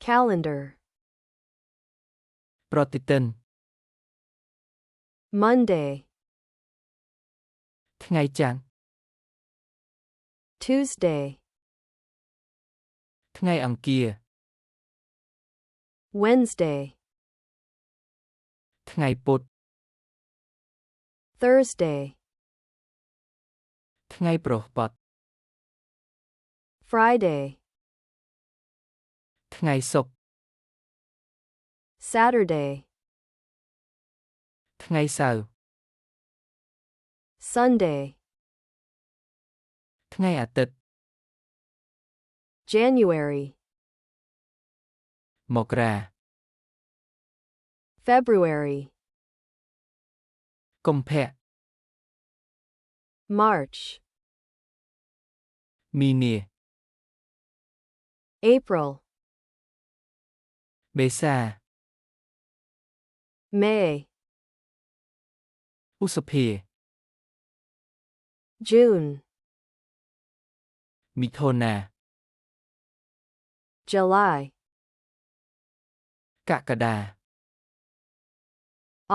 calendar ប្រតិទិន Monday ថ្ងៃច័ន្ទ Tuesday ថ្ងៃអង្គារ Wednesday ថ្ងៃពុធ Thursday ថ្ងៃព្រហស្បតិ៍ Friday ថ្ងៃศุក្រ Saturday ថ្ងៃសៅរ៍ Sunday ថ្ងៃអាទិត្យ January មករា February កុម្ភៈ March មីនា April មេសា May ឧសភា June មិថុនា July កក្កដា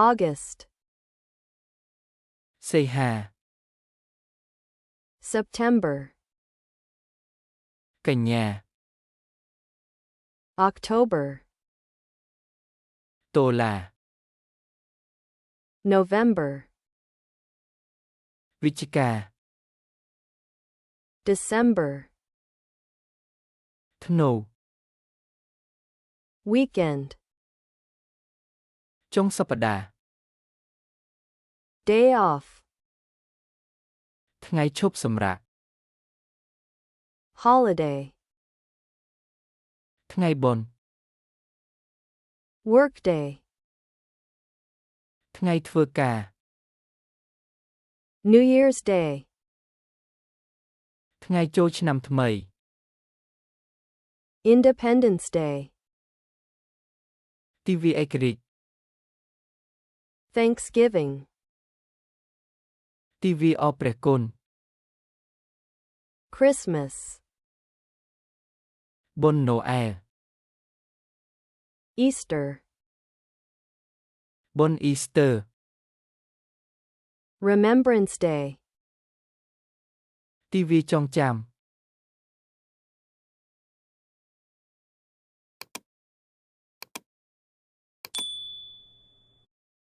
August សីហា September កញ្ញា October តុលា November វិច្ឆិកា December ធ្នូ Weekend ចុងសប្តាហ៍ Day off ថ្ងៃឈប់សម្រាក Holiday ថ្ងៃបុណ្យ Workday ថ្ងៃធ្វើការ New Year's Day ថ្ងៃចូលឆ្នាំថ្មី Independence Day ទិវាឯករាជ្យ Thanksgiving ទិវាអរព្រះគុណ Christmas បុណ្យណូអែល Easter បុណ្យអ៊ីស្ទ័រ Remembrance Day ទិវាចងចាំ